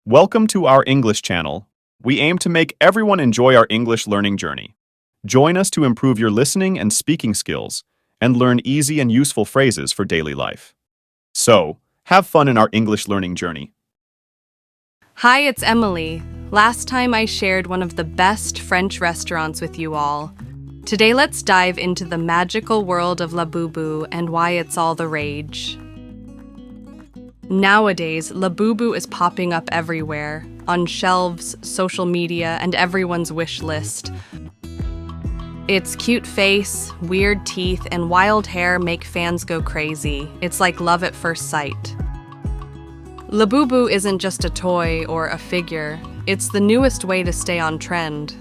Welcome to our English channel. We aim to make everyone enjoy our English learning journey. Join us to improve your listening and speaking skills and learn easy and useful phrases for daily life. So, have fun in our English learning journey. Hi, it's Emily. Last time I shared one of the best French restaurants with you all. Today let's dive into the magical world of Labubu and why it's all the rage. Nowadays, Labubu is popping up everywhere, on shelves, social media, and everyone's wish list. Its cute face, weird teeth, and wild hair make fans go crazy. It's like love at first sight. Labubu isn't just a toy or a figure, it's the newest way to stay on trend.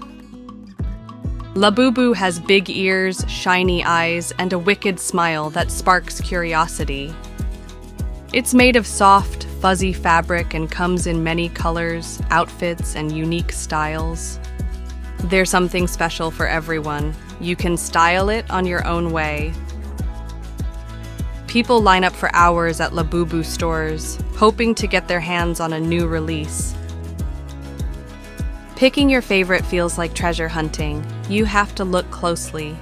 Labubu has big ears, shiny eyes, and a wicked smile that sparks curiosity. It's made of soft, fuzzy fabric and comes in many colors, outfits, and unique styles. There's something special for everyone. You can style it on your own way. People line up for hours at Labubu stores, hoping to get their hands on a new release. Picking your favorite feels like treasure hunting. You have to look closely.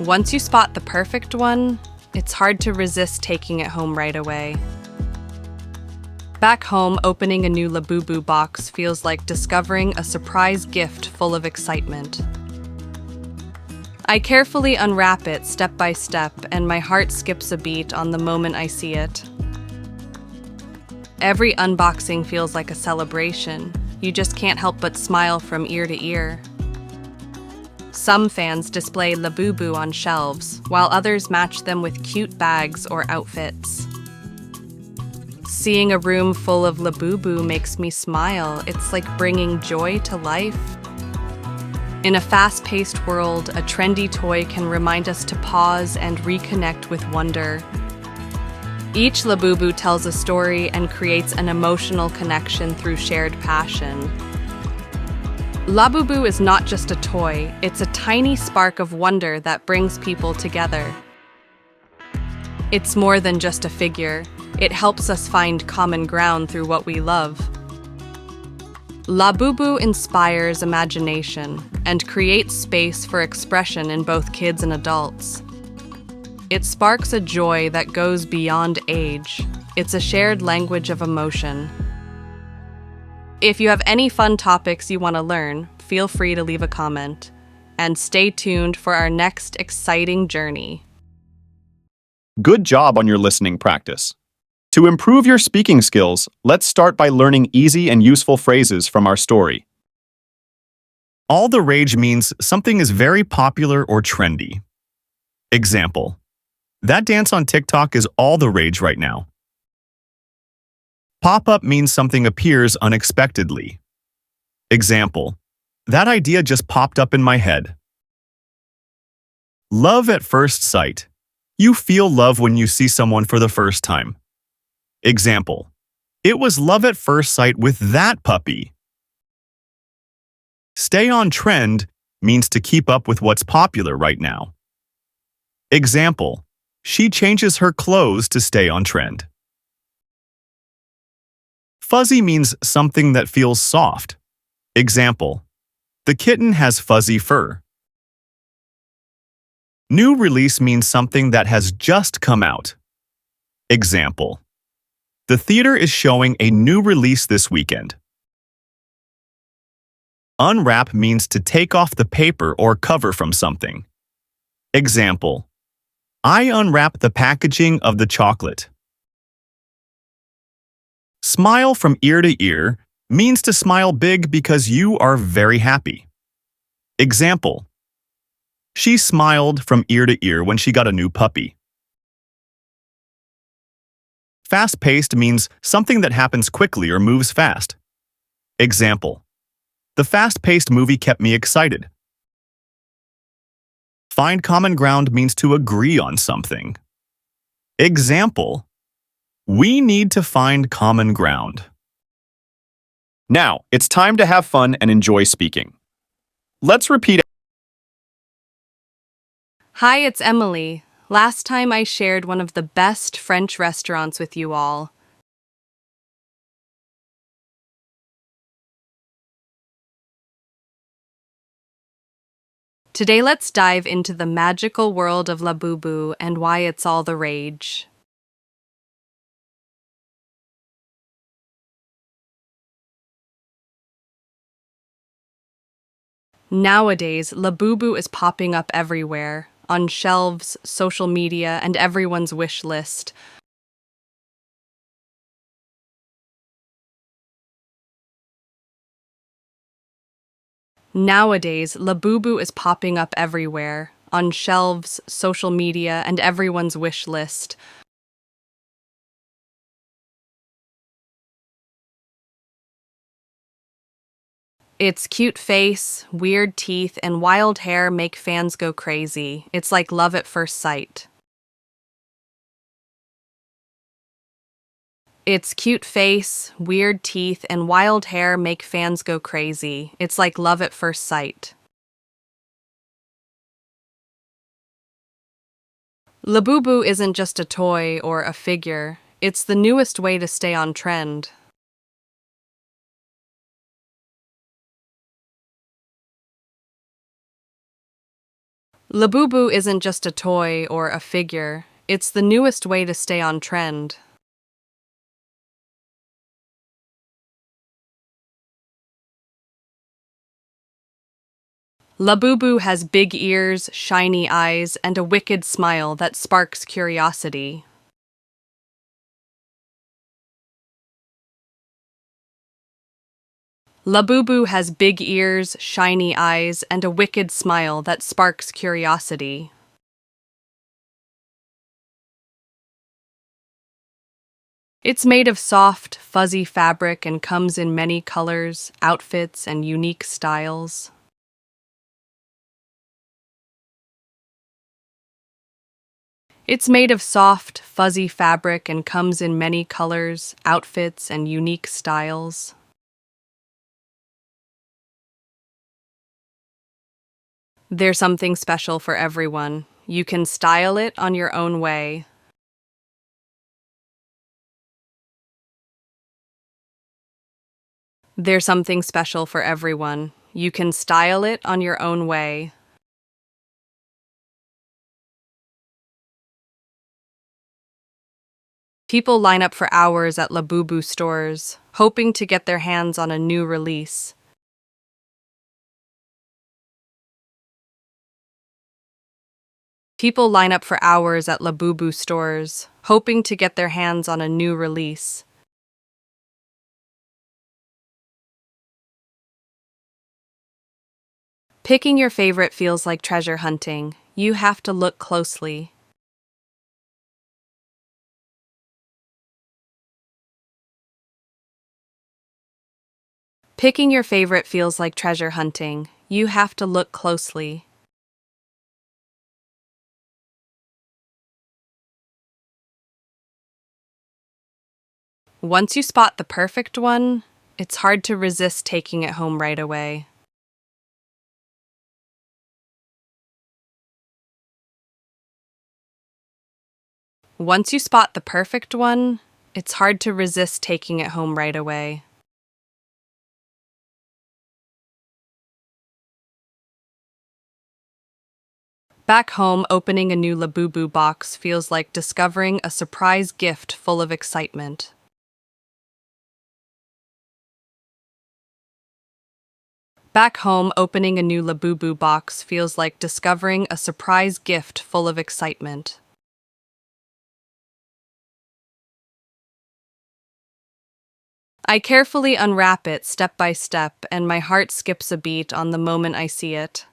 Once you spot the perfect one, it's hard to resist taking it home right away. Back home, opening a new Labubu box feels like discovering a surprise gift full of excitement. I carefully unwrap it step by step, and my heart skips a beat on the moment I see it. Every unboxing feels like a celebration. You just can't help but smile from ear to ear. Some fans display Labubu on shelves, while others match them with cute bags or outfits. Seeing a room full of Labubu makes me smile. It's like bringing joy to life. In a fast-paced world, a trendy toy can remind us to pause and reconnect with wonder. Each Labubu tells a story and creates an emotional connection through shared passion. Labubu is not just a toy, it's a tiny spark of wonder that brings people together. It's more than just a figure, it helps us find common ground through what we love. Labubu inspires imagination and creates space for expression in both kids and adults. It sparks a joy that goes beyond age. It's a shared language of emotion. If you have any fun topics you want to learn, feel free to leave a comment. And stay tuned for our next exciting journey. Good job on your listening practice. To improve your speaking skills, let's start by learning easy and useful phrases from our story. All the rage means something is very popular or trendy. Example: that dance on TikTok is all the rage right now. Pop-up means something appears unexpectedly. Example: that idea just popped up in my head. Love at first sight. You feel love when you see someone for the first time. Example: it was love at first sight with that puppy. Stay on trend means to keep up with what's popular right now. Example: she changes her clothes to stay on trend. Fuzzy means something that feels soft. Example: the kitten has fuzzy fur. New release means something that has just come out. Example: the theater is showing a new release this weekend. Unwrap means to take off the paper or cover from something. Example: I unwrap the packaging of the chocolate. Smile from ear to ear means to smile big because you are very happy. Example: she smiled from ear to ear when she got a new puppy. Fast-paced means something that happens quickly or moves fast. Example: the fast-paced movie kept me excited. Find common ground means to agree on something. Example: we need to find common ground. Now, it's time to have fun and enjoy speaking. Let's repeat. Hi, it's Emily. Last time I shared one of the best French restaurants with you all. Today, let's dive into the magical world of Labubu and why it's all the rage. Nowadays, Labubu is popping up everywhere, on shelves, social media, and everyone's wish list. Nowadays, Labubu is popping up everywhere, on shelves, social media, and everyone's wish list. Its cute face, weird teeth, and wild hair make fans go crazy. It's like love at first sight. Its cute face, weird teeth, and wild hair make fans go crazy. It's like love at first sight. Labubu isn't just a toy or a figure. It's the newest way to stay on trend. Labubu isn't just a toy or a figure. It's the newest way to stay on trend. Labubu has big ears, shiny eyes, and a wicked smile that sparks curiosity. Labubu has big ears, shiny eyes, and a wicked smile that sparks curiosity. It's made of soft, fuzzy fabric and comes in many colors, outfits, and unique styles. It's made of soft, fuzzy fabric and comes in many colors, outfits, and unique styles. There's something special for everyone. You can style it on your own way. There's something special for everyone. You can style it on your own way. People line up for hours at Labubu stores, hoping to get their hands on a new release. People line up for hours at Labubu stores, hoping to get their hands on a new release. Picking your favorite feels like treasure hunting. You have to look closely. Picking your favorite feels like treasure hunting. You have to look closely. Once you spot the perfect one, it's hard to resist taking it home right away. Once you spot the perfect one, it's hard to resist taking it home right away. Back home, opening a new Labubu box feels like discovering a surprise gift full of excitement. Back home, opening a new Labubu box feels like discovering a surprise gift full of excitement. I carefully unwrap it step by step, and my heart skips a beat on the moment I see it.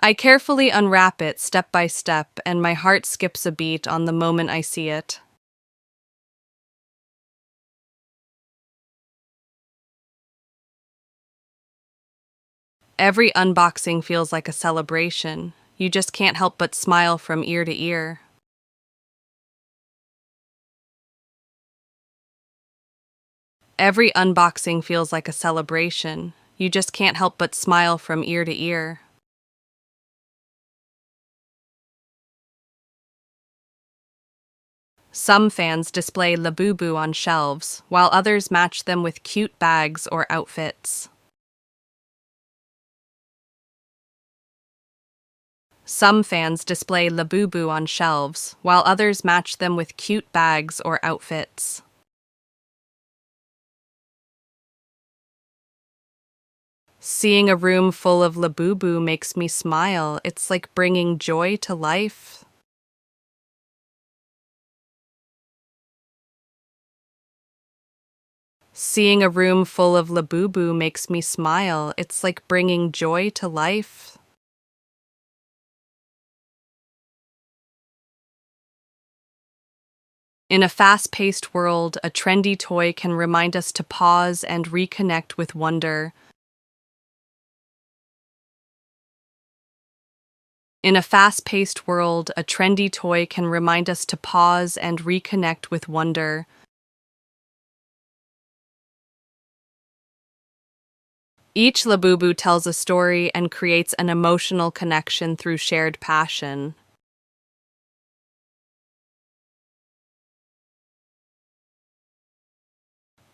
I carefully unwrap it step by step, and my heart skips a beat on the moment I see it. Every unboxing feels like a celebration. You just can't help but smile from ear to ear. Every unboxing feels like a celebration. You just can't help but smile from ear to ear. Some fans display Labubu on shelves, while others match them with cute bags or outfits. Some fans display Labubu on shelves, while others match them with cute bags or outfits. Seeing a room full of Labubu makes me smile. It's like bringing joy to life. Seeing a room full of Labubu makes me smile. It's like bringing joy to life. In a fast-paced world, a trendy toy can remind us to pause and reconnect with wonder. In a fast-paced world, a trendy toy can remind us to pause and reconnect with wonder. Each Labubu tells a story and creates an emotional connection through shared passion.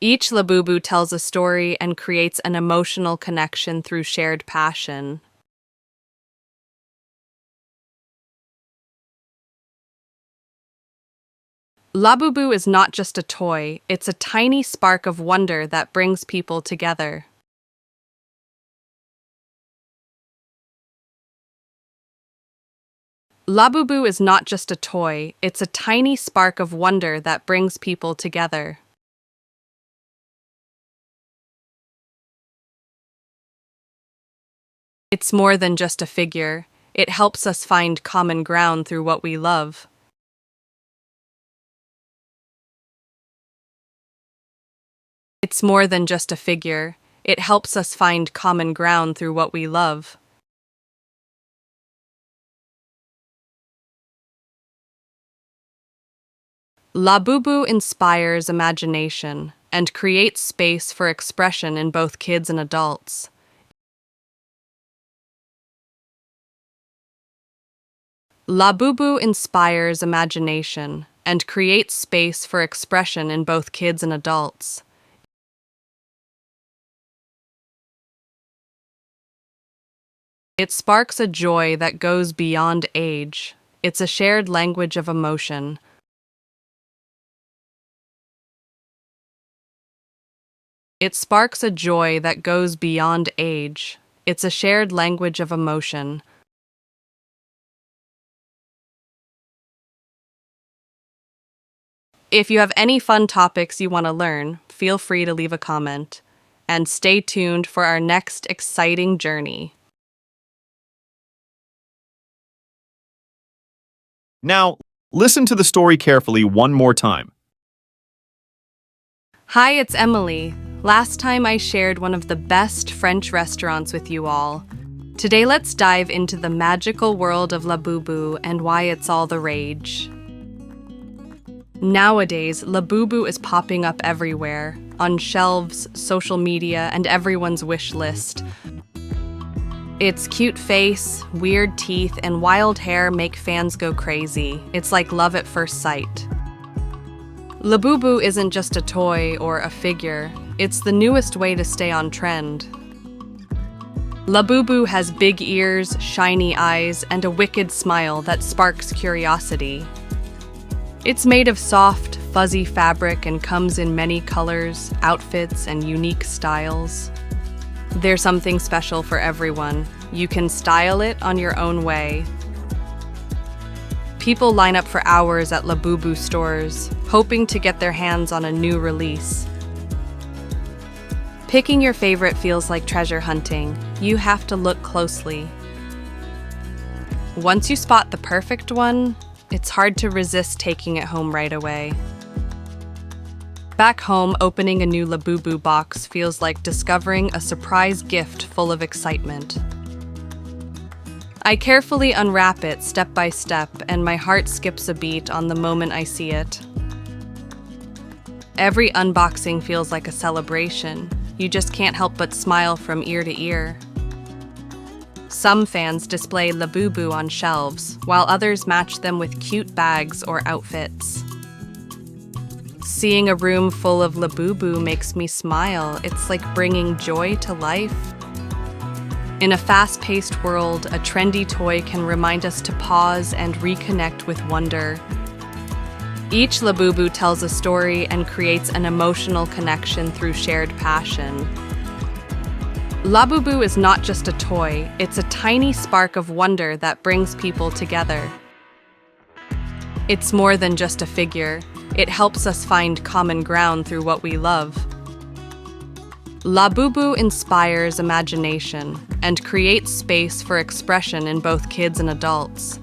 Each Labubu tells a story and creates an emotional connection through shared passion. Labubu is not just a toy, it's a tiny spark of wonder that brings people together. Labubu is not just a toy, it's a tiny spark of wonder that brings people together. It's more than just a figure. It helps us find common ground through what we love. It's more than just a figure. It helps us find common ground through what we love. Labubu inspires imagination and creates space for expression in both kids and adults. Labubu inspires imagination and creates space for expression in both kids and adults. It sparks a joy that goes beyond age. It's a shared language of emotion. It sparks a joy that goes beyond age. It's a shared language of emotion. If you have any fun topics you want to learn, feel free to leave a comment. And stay tuned for our next exciting journey. Now, listen to the story carefully one more time. Hi, it's Emily. Last time I shared one of the best French restaurants with you all. Today let's dive into the magical world of Labubu and why it's all the rage. Nowadays, Labubu is popping up everywhere, on shelves, social media, and everyone's wish list. Its cute face, weird teeth, and wild hair make fans go crazy. It's like love at first sight. Labubu isn't just a toy or a figure. It's the newest way to stay on trend. Labubu has big ears, shiny eyes, and a wicked smile that sparks curiosity. It's made of soft, fuzzy fabric and comes in many colors, outfits, and unique styles. There's something special for everyone. You can style it on your own way. People line up for hours at Labubu stores, hoping to get their hands on a new release. Picking your favorite feels like treasure hunting. You have to look closely. Once you spot the perfect one, it's hard to resist taking it home right away. Back home, opening a new Labubu box feels like discovering a surprise gift full of excitement. I carefully unwrap it step by step, and my heart skips a beat on the moment I see it. Every unboxing feels like a celebration. You just can't help but smile from ear to ear. Some fans display Labubu on shelves, while others match them with cute bags or outfits. Seeing a room full of Labubu makes me smile. It's like bringing joy to life. In a fast-paced world, a trendy toy can remind us to pause and reconnect with wonder. Each Labubu tells a story and creates an emotional connection through shared passion. Labubu is not just a toy, it's a tiny spark of wonder that brings people together. It's more than just a figure. It helps us find common ground through what we love. Labubu inspires imagination and creates space for expression in both kids and adults.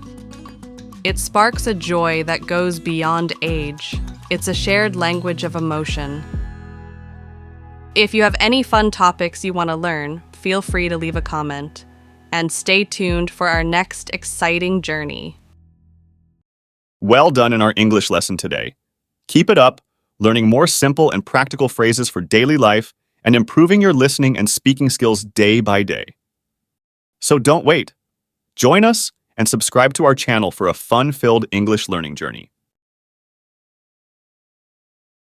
It sparks a joy that goes beyond age. It's a shared language of emotion. If you have any fun topics you want to learn, feel free to leave a comment. And stay tuned for our next exciting journey. Well done in our English lesson today. Keep it up, learning more simple and practical phrases for daily life and improving your listening and speaking skills day by day. So don't wait. Join us and subscribe to our channel for a fun-filled English learning journey.